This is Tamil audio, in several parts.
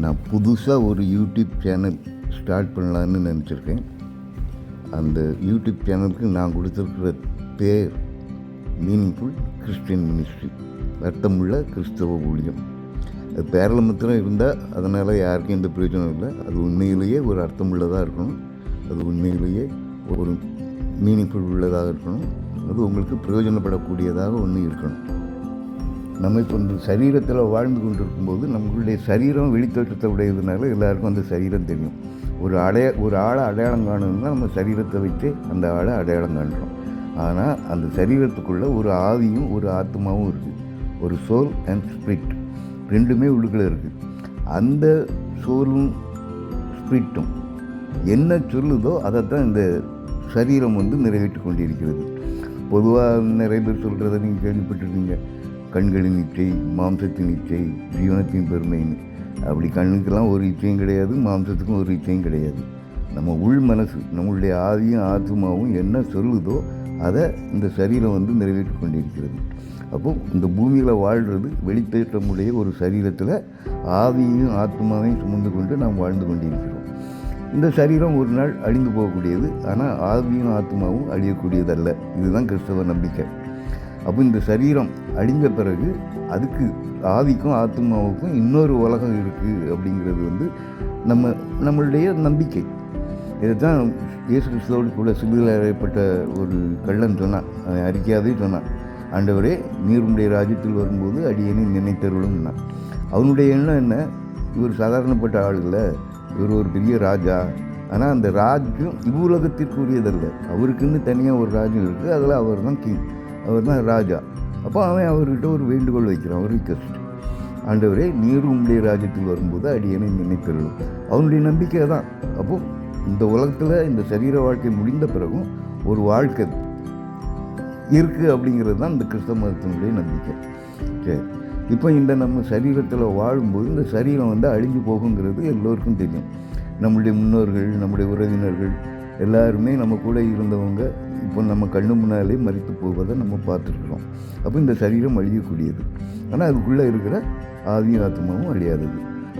நான் புதுசாக ஒரு யூடியூப் சேனல் ஸ்டார்ட் பண்ணலான்னு நினச்சிருக்கேன். அந்த யூடியூப் சேனலுக்கு நான் கொடுத்துருக்கிற பேர் மீனிங்ஃபுல் கிறிஸ்டியன் மினிஸ்ட்ரி, அர்த்தமுள்ள கிறிஸ்தவ ஊழியம். அது பேரில் மாத்திரம் இருந்தால் அதனால் யாருக்கும் எந்த பிரயோஜனம் இல்லை. அது உண்மையிலேயே ஒரு அர்த்தமுள்ளதாக இருக்கணும். அது உண்மையிலேயே ஒரு மீனிங்ஃபுல் உள்ளதாக இருக்கணும். அது உங்களுக்கு பிரயோஜனப்படக்கூடியதாக ஒன்று இருக்கணும். நம்ம இப்போ இந்த சரீரத்தில் வாழ்ந்து கொண்டு இருக்கும்போது நம்மளுடைய சரீரம் வெளித்தோற்றத்தை உடையதுனால எல்லாருக்கும் அந்த சரீரம் தெரியும். ஒரு ஆளை அடையாளம் காணணும்னா நம்ம சரீரத்தை வச்சு அந்த ஆளை அடையாளம் காணுறோம். ஆனால் அந்த சரீரத்துக்குள்ளே ஒரு ஆவியும் ஒரு ஆத்மாவும் இருக்குது. ஒரு சோல் அண்ட் ஸ்பிரிட் ரெண்டுமே உள்ளுக்குள்ளே இருக்குது. அந்த சோலும் ஸ்பிரிட்டும் என்ன சொல்லுதோ அதைத்தான் இந்த சரீரம் நிறைவேற்றி கொண்டிருக்கிறது. பொதுவாக நிறைய பேர் சொல்கிறத நீங்கள் கேள்விப்பட்டிருக்கீங்க, கண்களின் இச்சை, மாம்சத்தின் இச்சை, ஜீவனத்தின் பெருமைன்னு. அப்படி கண்ணுக்கெல்லாம் ஒரு இச்சையும் கிடையாது, மாம்சத்துக்கும் ஒரு இச்சையும் கிடையாது. நம்ம உள் மனசு, நம்மளுடைய ஆவியும் ஆத்மாவும் என்ன சொல்லுதோ அதை இந்த சரீரம் நிறைவேற்றி கொண்டிருக்கிறது. அப்போது இந்த பூமியில் வாழ்கிறது வெளித்தோற்றமுடைய ஒரு சரீரத்தில் ஆவியையும் ஆத்மாவையும் சுமந்து கொண்டு நாம் வாழ்ந்து கொண்டிருக்கிறோம். இந்த சரீரம் ஒரு நாள் அழிந்து போகக்கூடியது, ஆனால் ஆவியும் ஆத்மாவும் அழியக்கூடியதல்ல. இதுதான் கிறிஸ்தவ நம்பிக்கை. அப்போ இந்த சரீரம் அழிந்த பிறகு அதுக்கு ஆவிக்கும் ஆத்மாவுக்கும் இன்னொரு உலகம் இருக்குது அப்படிங்கிறது நம்மளுடைய நம்பிக்கை. இதைத்தான் இயேசு கிறிஸ்துவோடு கூட சிலுவையில் அறையப்பட்ட ஒரு கள்ளன் சொன்னான், அறிக்கையாகவே சொன்னான், ஆண்டவரே நீர் உம்முடைய ராஜ்யத்தில் வரும்போது அடியேனை நினைத்தருளும்னா. அவனுடைய எண்ணம் என்ன? இவர் சாதாரணப்பட்ட ஆள் இல்லை, இவர் ஒரு பெரிய ராஜா. ஆனால் அந்த ராஜ்யம் இவ்வுலகத்திற்குரியதல்ல, அவருக்குன்னு தனியாக ஒரு ராஜ்யம் இருக்குது, அதில் அவர் தான் கிங், அவர் தான் ராஜா. அப்போ அவன் அவர்கிட்ட ஒரு வேண்டுகோள் வைக்கிறான், ஒரு ரிக்வெஸ்ட், ஆண்டவரே நீர் உம்முடைய ராஜ்யத்தில் வரும்போது அடியேனை நினைத்தருளும். அவனுடைய நம்பிக்கை தான். அப்போது இந்த உலகத்தில் இந்த சரீர வாழ்க்கை முடிந்த பிறகும் ஒரு வாழ்க்கை இருக்குது அப்படிங்கிறது தான் இந்த கிறிஸ்தவ மதத்தினுடைய நம்பிக்கை. சரி, இப்போ இந்த நம்ம சரீரத்தில் வாழும்போது இந்த சரீரம் அழிஞ்சு போகுங்கிறது எல்லோருக்கும் தெரியும். நம்முடைய முன்னோர்கள், நம்முடைய உறவினர்கள் எல்லாருமே நம்ம கூட இருந்தவங்க இப்போ நம்ம கண்ணு முன்னாலே மரித்து போவதை நம்ம பார்த்துருக்குறோம். அப்போ இந்த சரீரம் அழியக்கூடியது, ஆனால் அதுக்குள்ளே இருக்கிற ஆவியும் ஆத்மாவும் அழியாதது.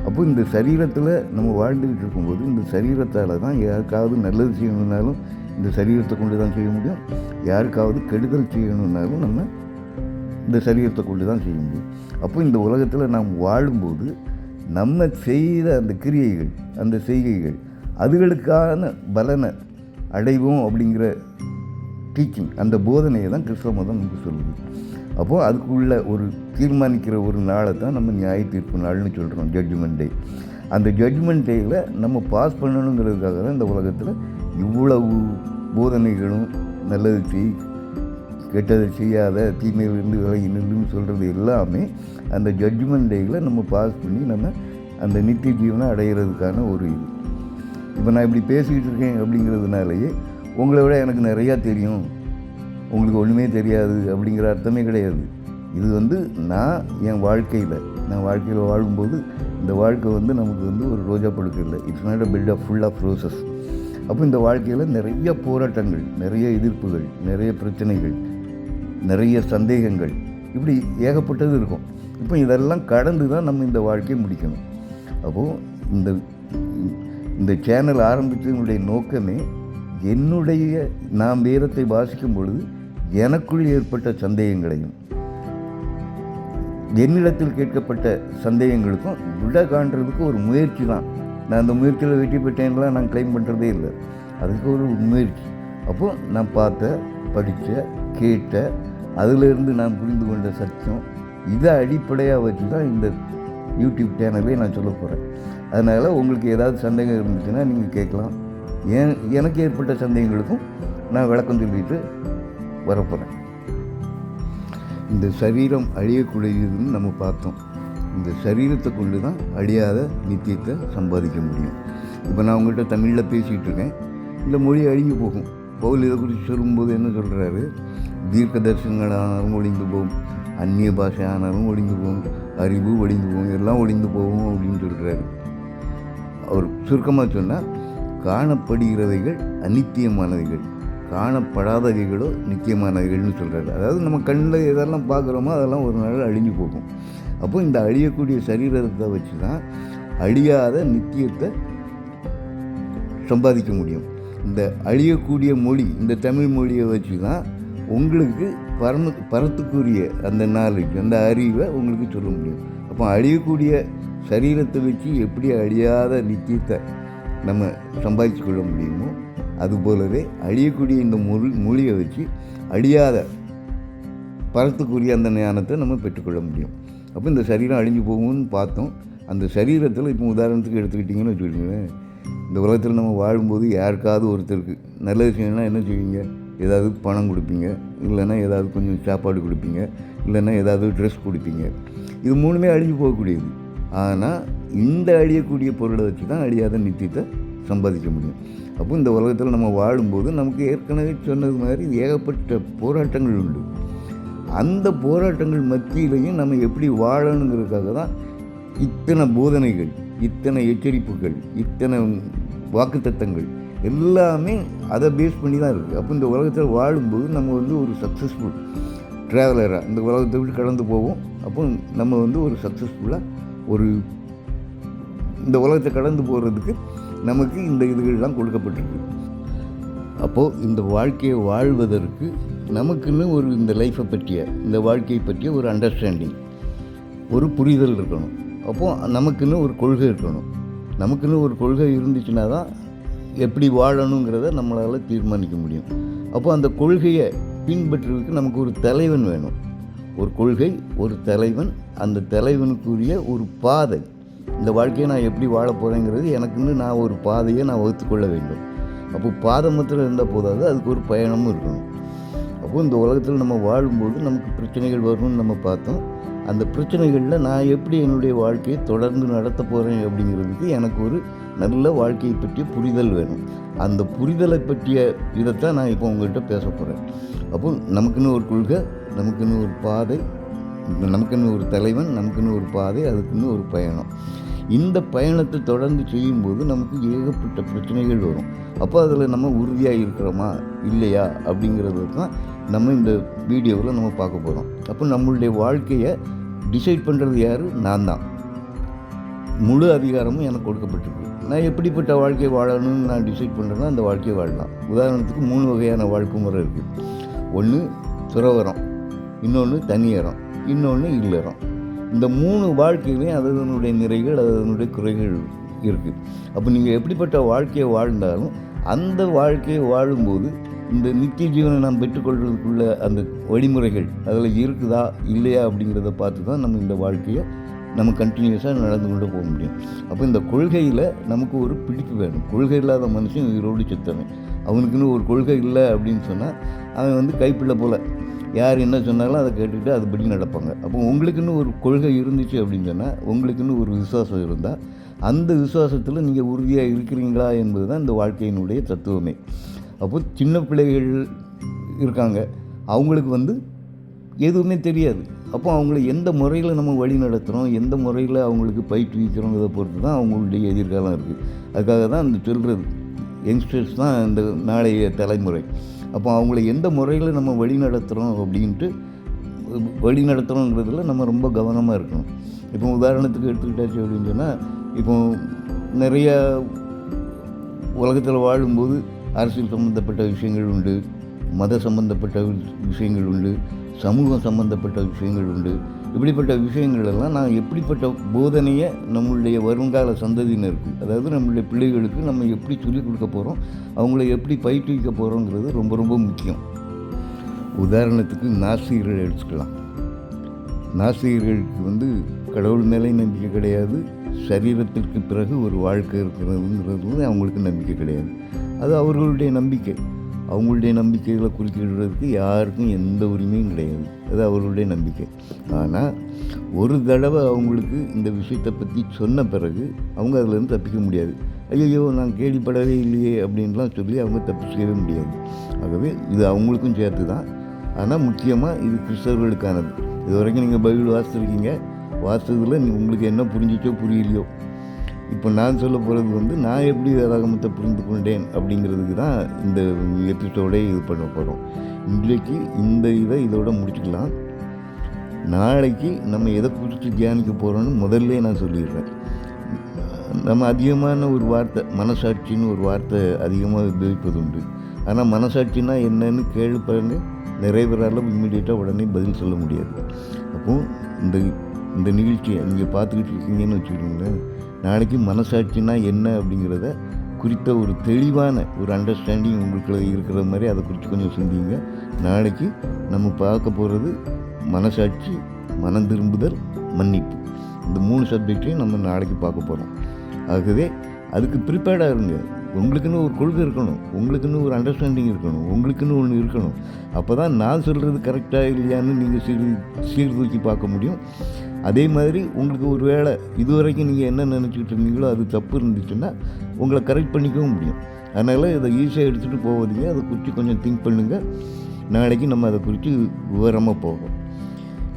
அப்போ இந்த சரீரத்தில் நம்ம வாழ்ந்துக்கிட்டு இருக்கும்போது இந்த சரீரத்தால் தான் யாருக்காவது நல்லது செய்யணுன்னாலும் இந்த சரீரத்தை கொண்டு தான் செய்ய முடியும், யாருக்காவது கெடுதல் செய்யணுன்னாலும் நம்ம இந்த சரீரத்தை கொண்டு தான் செய்ய முடியும். அப்போ இந்த உலகத்தில் நாம் வாழும்போது நம்ம செய்த அந்த கிரியைகள், அந்த செய்கைகள், அதுகளுக்கான பலனை அடைவோம் அப்படிங்கிற டீச்சிங், அந்த போதனையை தான் கிறிஸ்தவ மதம் நமக்கு சொல்லுது. அப்போது அதுக்குள்ள ஒரு தீர்மானிக்கிற ஒரு நாளை தான் நம்ம நியாய தீர்ப்பு நாள்னு சொல்கிறோம், ஜட்ஜ்மெண்ட் டே. அந்த ஜட்ஜ்மெண்ட் டேயில் நம்ம பாஸ் பண்ணணுங்கிறதுக்காக தான் இந்த உலகத்தில் இவ்வளவு போதனைகளும், நல்லது செய், கெட்டதை செய்யாத, தீமையிலிருந்து விலகி நில்லுன்னு சொல்கிறது எல்லாமே அந்த ஜட்ஜ்மெண்ட் டேயில் நம்ம பாஸ் பண்ணி நம்ம அந்த நித்திய ஜீவனை அடைகிறதுக்கான ஒரு இது. இப்போ நான் இப்படி பேசிக்கிட்டு இருக்கேன் அப்படிங்கிறதுனாலேயே உங்களை விட எனக்கு நிறையா தெரியும், உங்களுக்கு ஒன்றுமே தெரியாது அப்படிங்கிற அர்த்தமே கிடையாது. இது நான் என் வாழ்க்கையில் வாழும்போது இந்த வாழ்க்கை நமக்கு ஒரு ரோஜா படுக்கை இல்லை. It's not a bed of full of roses. அப்போ இந்த வாழ்க்கையில் நிறைய போராட்டங்கள், நிறைய எதிர்ப்புகள், நிறைய பிரச்சனைகள், நிறைய சந்தேகங்கள், இப்படி ஏகப்பட்டது இருக்கும். இப்போ இதெல்லாம் கடந்து தான் நம்ம இந்த வாழ்க்கையை முடிக்கணும். அப்போது இந்த சேனல் ஆரம்பித்ததனுடைய நோக்கமே நான் வேதத்தை வாசிக்கும் பொழுது எனக்குள் ஏற்பட்ட சந்தேகங்களையும் என்னிடத்தில் கேட்கப்பட்ட சந்தேகங்களுக்கும் விட காண்றதுக்கு ஒரு முயற்சி தான். நான் அந்த முயற்சியில் வெற்றி பெற்றேன்லாம் நான் கிளைம் பண்ணுறதே இல்லை, அதுக்கு ஒரு முயற்சி. அப்போது நான் பார்த்த, படித்த, கேட்ட, அதிலிருந்து நான் புரிந்து கொண்ட சத்தியம், இதை அடிப்படையாக வச்சு தான் இந்த யூடியூப் சேனலே நான் சொல்ல போகிறேன். அதனால் உங்களுக்கு ஏதாவது சந்தேகம் இருந்துச்சுன்னா நீங்கள் கேட்கலாம். எனக்கு ஏற்பட்ட சந்தேகங்களுக்கும் நான் விளக்கம் சொல்லிட்டு வரப்போகிறேன். இந்த சரீரம் அழியக்கூடியதுன்னு நம்ம பார்த்தோம். இந்த சரீரத்தை கொண்டு தான் அழியாத நித்தியத்தை சம்பாதிக்க முடியும். இப்போ நான் உங்கள்கிட்ட தமிழில் பேசிகிட்டு இருக்கேன், இந்த மொழி அழிஞ்சு போகும். பவுல் இதை குறித்து சொல்லும்போது என்ன சொல்கிறாரு? தீர்க்க தரிசனங்கள் ஆனாலும் ஒழிந்து போகும், அந்நிய பாஷை ஆனாலும் ஒழிந்து போகும், அறிவு ஒழிந்து போகும், எல்லாம் ஒழிந்து போகும் அப்படின்னு சொல்கிறாரு. அவர் சுருக்கமாக சொன்னால், காணப்படுகிறவைகள் அநித்தியமானவைகள், காணப்படாதவைகளோ நித்தியமானவைகள்னு சொல்கிறாரு. அதாவது நம்ம கண்ணில் எதெல்லாம் பார்க்குறோமோ அதெல்லாம் ஒரு நாள் அழிஞ்சு போகும். அப்போ இந்த அழியக்கூடிய சரீரத்தை வச்சு தான் அழியாத நித்தியத்தை சம்பாதிக்க முடியும். இந்த அழியக்கூடிய மொழி, இந்த தமிழ் மொழியை வச்சு தான் உங்களுக்கு பரத்துக்குரிய அந்த நாலேஜ், அந்த அறிவை உங்களுக்கு சொல்ல முடியும். அப்போ அழியக்கூடிய சரீரத்தை வச்சு எப்படி அழியாத நித்தியத்தை நம்ம சம்பாதிச்சு கொள்ள முடியுமோ, அதுபோலவே அழியக்கூடிய இந்த மொழியை வச்சு அழியாத பரத்துக்குரிய அந்த ஞானத்தை நம்ம பெற்றுக்கொள்ள முடியும். அப்போ இந்த சரீரம் அழிஞ்சு போகும்னு பார்த்தோம். அந்த சரீரத்தில் இப்போ உதாரணத்துக்கு எடுத்துக்கிட்டிங்கன்னு வச்சுக்கிட்டீங்களேன், இந்த உலகத்தில் நம்ம வாழும்போது யாருக்காவது ஒருத்தருக்கு நல்லது செய்யணும்னா என்ன செய்வீங்க? ஏதாவது பணம் கொடுப்பீங்க, இல்லைன்னா ஏதாவது கொஞ்சம் சாப்பாடு கொடுப்பீங்க, இல்லைன்னா ஏதாவது ட்ரெஸ் கொடுப்பீங்க. இது மூணுமே அழிஞ்சு போகக்கூடியது. ஆனால் இந்த அழியக்கூடிய பொருளை வச்சு தான் அழியாத நித்தியத்தை சம்பாதிக்க முடியும். அப்போ இந்த உலகத்தில் நம்ம வாழும்போது நமக்கு ஏற்கனவே சொன்னது மாதிரி ஏகப்பட்ட போராட்டங்கள் உண்டு. அந்த போராட்டங்கள் மத்தியிலையும் நம்ம எப்படி வாழணுங்கிறதுக்காக தான் இத்தனை போதனைகள், இத்தனை எச்சரிப்புகள், இத்தனை வாக்குத்தத்தங்கள் எல்லாமே அதை பேஸ் பண்ணி தான் இருக்குது. அப்போ இந்த உலகத்தில் வாழும்போது நம்ம ஒரு சக்ஸஸ்ஃபுல் ட்ராவலராக இந்த உலகத்தை விட்டு கடந்து போவோம். அப்போ நம்ம ஒரு சக்ஸஸ்ஃபுல்லாக இந்த உலகத்தை கடந்து போகிறதுக்கு நமக்கு இந்த இதுகள்லாம் கொடுக்கப்பட்டிருக்கு. அப்போது இந்த வாழ்க்கையை வாழ்வதற்கு நமக்குன்னு இந்த லைஃப்பை பற்றிய, இந்த வாழ்க்கையை பற்றிய ஒரு அண்டர்ஸ்டாண்டிங், ஒரு புரிதல் இருக்கணும். அப்போது நமக்குன்னு ஒரு கொள்கை இருக்கணும். நமக்குன்னு ஒரு கொள்கை இருந்துச்சுன்னா தான் எப்படி வாழணுங்கிறத நம்மளால் தீர்மானிக்க முடியும். அப்போ அந்த கொள்கையை பின்பற்றுறதுக்கு நமக்கு ஒரு தலைவன் வேணும். ஒரு கொள்கை, ஒரு தலைவன், அந்த தலைவனுக்குரிய ஒரு பாதை. இந்த வாழ்க்கையை நான் எப்படி வாழ போகிறேங்கிறது எனக்குன்னு நான் ஒரு பாதையை நான் வகுத்துக்கொள்ள வேண்டும். அப்போ பாதை மாத்திரம் இருந்தால் போதாது, அதுக்கு ஒரு பயணமும் இருக்கணும். அப்போது இந்த உலகத்தில் நம்ம வாழும்போது நமக்கு பிரச்சனைகள் வரும்னு நம்ம பார்த்தோம். அந்த பிரச்சனைகளில் நான் எப்படி என்னுடைய வாழ்க்கையை தொடர்ந்து நடத்த போகிறேன் அப்படிங்கிறதுக்கு எனக்கு ஒரு நல்ல வாழ்க்கையை பற்றிய புரிதல் வேணும். அந்த புரிதலை பற்றிய இதைத்தான் நான் இப்போ உங்கள்கிட்ட பேச போகிறேன். அப்போ நமக்குன்னு ஒரு கொள்கை, நமக்குன்னு ஒரு பாதை, நமக்குன்னு ஒரு தலைவன், நமக்குன்னு ஒரு பாதை, அதுக்குன்னு ஒரு பயணம். இந்த பயணத்தை தொடர்ந்து செய்யும்போது நமக்கு ஏகப்பட்ட பிரச்சனைகள் வரும். அப்போ அதில் நம்ம உறுதியாக இருக்கிறோமா இல்லையா அப்படிங்கிறது தான் நம்ம இந்த வீடியோவில் நம்ம பார்க்க போகிறோம். அப்போ நம்மளுடைய வாழ்க்கையை டிசைட் பண்ணுறது யார்? நான் தான். முழு அதிகாரமும் எனக்கு கொடுக்கப்பட்டிருக்கு. நான் எப்படிப்பட்ட வாழ்க்கையை வாழணும்னு நான் டிசைட் பண்ணுறேன்னா அந்த வாழ்க்கையை வாழலாம். உதாரணத்துக்கு 3 வகையான வாழ்க்கை முறை இருக்குது. ஒன்று துறவறம், இன்னொன்று தனியறம், இன்னொன்று இல்லறம். இந்த 3 வாழ்க்கையிலையும் அதனுடைய நிறைகள், அதனுடைய குறைகள் இருக்குது. அப்போ நீங்கள் எப்படிப்பட்ட வாழ்க்கையை வாழ்ந்தாலும் அந்த வாழ்க்கையை வாழும்போது இந்த நித்திய ஜீவனை நாம் பெற்றுக்கொள்கிறதுக்குள்ள அந்த வழிமுறைகள் அதில் இருக்குதா இல்லையா அப்படிங்கிறத பார்த்து தான் நம்ம இந்த வாழ்க்கையை நம்ம கண்டினியூஸாக நடந்து கொண்டு போக முடியும். அப்போ இந்த கொள்கையில் நமக்கு ஒரு பிடிப்பு வேணும். கொள்கை இல்லாத மனுஷன் உயிரோடு செத்தவன். அவனுக்குன்னு ஒரு கொள்கை இல்லை அப்படின்னு சொன்னால் அவன் கைப்பிள்ளை போல் யார் என்ன சொன்னாலும் அதை கேட்டுக்கிட்டு அதுபடி நடப்பாங்க. அப்போ உங்களுக்குன்னு ஒரு கொள்கை இருந்துச்சு அப்படின்னு சொன்னால், உங்களுக்குன்னு ஒரு விசுவாசம் இருந்தால், அந்த விசுவாசத்தில் நீங்கள் உறுதியாக இருக்கிறீங்களா என்பது தான் இந்த வாழ்க்கையினுடைய தத்துவமே. அப்போ சின்ன பிள்ளைகள் இருக்காங்க, அவங்களுக்கு எதுவுமே தெரியாது. அப்போ அவங்கள எந்த முறையில் நம்ம வழி நடத்துகிறோம், எந்த முறையில் அவங்களுக்கு பயிற்றுவிக்கிறோங்கிறத பொறுத்து தான் அவங்களுடைய எதிர்காலம் இருக்குது. அதுக்காக தான் அந்த சொல்கிறது, யங்ஸ்டர்ஸ் தான் இந்த நாளைய தலைமுறை. அப்போ அவங்கள எந்த முறையில் நம்ம வழி நடத்துகிறோம் அப்படின்ட்டு வழி நடத்துகிறோங்கிறதுல நம்ம ரொம்ப கவனமாக இருக்கணும். இப்போ உதாரணத்துக்கு எடுத்துக்கிட்டாச்சு அப்படின்னு சொன்னால், இப்போ நிறைய உலகத்தில் வாழும்போது அரசியல் சம்மந்தப்பட்ட விஷயங்கள் உண்டு, மத சம்பந்தப்பட்ட விஷயங்கள் உண்டு, சமூகம் சம்பந்தப்பட்ட விஷயங்கள் உண்டு. இப்படிப்பட்ட விஷயங்களெல்லாம் நான் எப்படிப்பட்ட போதனையை நம்மளுடைய வருங்கால சந்ததியினருக்கு, அதாவது நம்மளுடைய பிள்ளைகளுக்கு நம்ம எப்படி சொல்லிக் கொடுக்க போகிறோம், அவங்கள எப்படி பயிற்றுவிக்க போகிறோங்கிறது ரொம்ப ரொம்ப முக்கியம். உதாரணத்துக்கு நாஸ்திகர்கள் எடுத்துக்கலாம். நாஸ்திகர்களுக்கு கடவுள் மேலே நம்பிக்கை கிடையாது, சரீரத்திற்கு பிறகு ஒரு வாழ்க்கை இருக்கிறதுங்கிறது அவங்களுக்கு நம்பிக்கை கிடையாது. அது அவர்களுடைய நம்பிக்கை. அவங்களுடைய நம்பிக்கைகளை குறிப்பிடுறதுக்கு யாருக்கும் எந்த உரிமையும் கிடையாது. அது அவர்களுடைய நம்பிக்கை. ஆனால் ஒரு தடவை அவங்களுக்கு இந்த விஷயத்தை பற்றி சொன்ன பிறகு அவங்க அதிலேருந்து தப்பிக்க முடியாது. ஐயோ நான் கேள்விப்படவே இல்லையே அப்படின்லாம் சொல்லி அவங்க தப்பிச்சிக்கவே முடியாது. ஆகவே இது அவங்களுக்கும் சேர்த்து தான். ஆனால் முக்கியமாக இது கிறிஸ்தவர்களுக்கானது. இது வரைக்கும் நீங்கள் பைபிள் வாசிச்சிருக்கீங்க. வாசித்ததில் உங்களுக்கு என்ன புரிஞ்சிச்சோ புரியலையோ, இப்போ நான் சொல்ல போகிறது நான் எப்படி வேதாகமத்தை புரிந்து கொண்டேன் அப்படிங்கிறதுக்கு தான் இந்த எபிசோடே இது பண்ண போகிறோம். இன்றைக்கு இந்த இதோட முடிச்சுக்கலாம். நாளைக்கு நம்ம எதை குறித்து தியானிக்க போகிறோன்னு முதல்ல நான் சொல்லிடுறேன். நம்ம அதிகமான ஒரு வார்த்தை மனசாட்சின்னு ஒரு வார்த்தை அதிகமாக உபயோகிப்பது உண்டு. ஆனால் மனசாட்சின்னா என்னன்னு கேள்விப்பாருங்க, நிறைய பேரால் இம்மீடியட்டாக உடனே பதில் சொல்ல முடியாது. அப்போது இந்த இந்த நிகழ்ச்சியை நீங்கள் பார்த்துக்கிட்டு இருக்கீங்கன்னு வச்சுக்கிட்டீங்களேன், நாளைக்கு மனசாட்சின்னா என்ன அப்படிங்கிறத குறித்த ஒரு தெளிவான ஒரு அண்டர்ஸ்டாண்டிங் உங்களுக்கு இருக்கிற மாதிரி அதை குறித்து கொஞ்சம் சிந்திங்க. நாளைக்கு நம்ம பார்க்க போகிறது மனசாட்சி, மனம் திரும்புதல், மன்னிப்பு. இந்த 3 சப்ஜெக்டையும் நம்ம நாளைக்கு பார்க்க போகிறோம். ஆகவே அதுக்கு ப்ரிப்பேர்டாக இருங்க. உங்களுக்குன்னு ஒரு கொள்கை இருக்கணும், உங்களுக்குன்னு ஒரு அண்டர்ஸ்டாண்டிங் இருக்கணும், உங்களுக்குன்னு ஒன்று இருக்கணும். அப்போ தான் நான் சொல்கிறது கரெக்டாக இல்லையான்னு நீங்கள் சீர்தூக்கி பார்க்க முடியும். அதே மாதிரி உங்களுக்கு ஒரு வேளை இதுவரைக்கும் நீங்கள் என்ன நினச்சிக்கிட்டு இருந்தீங்களோ அது தப்பு இருந்துச்சுன்னா உங்களை கரெக்ட் பண்ணிக்கவும் முடியும். அதனால் இதை ஈஸியாக எடுத்துகிட்டு போவதீங்க. அதை குறித்து கொஞ்சம் திங்க் பண்ணுங்கள். நாளைக்கு நம்ம அதை குறித்து விவரமாக போவோம்.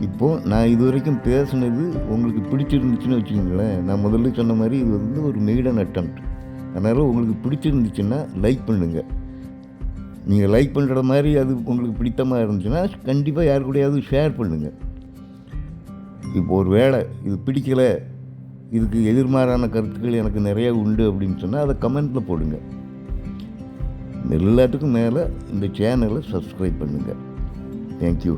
இப்போது நான் இது வரைக்கும் பேசுனது உங்களுக்கு பிடிச்சிருந்துச்சுன்னு வச்சுக்கோங்களேன். நான் முதல்ல சொன்ன மாதிரி இது வந்து ஒரு மெய்டன் அட்டெம்ப்ட். அதனால் உங்களுக்கு பிடிச்சிருந்துச்சுன்னா லைக் பண்ணுங்கள். நீங்கள் லைக் பண்ணுற மாதிரி அது உங்களுக்கு பிடித்தமாக இருந்துச்சுன்னா கண்டிப்பாக யாரு கூடயாவது ஷேர் பண்ணுங்கள். இப்போ ஒரு வேளை இது பிடிக்கலை, இதுக்கு எதிர்மாறான கருத்துக்கள் எனக்கு நிறையா உண்டு அப்படின்னு சொன்னால் அதை கமெண்ட்டில் போடுங்க. எல்லாத்துக்கும் மேலே இந்த சேனலை சப்ஸ்கிரைப் பண்ணுங்கள். தேங்க்யூ.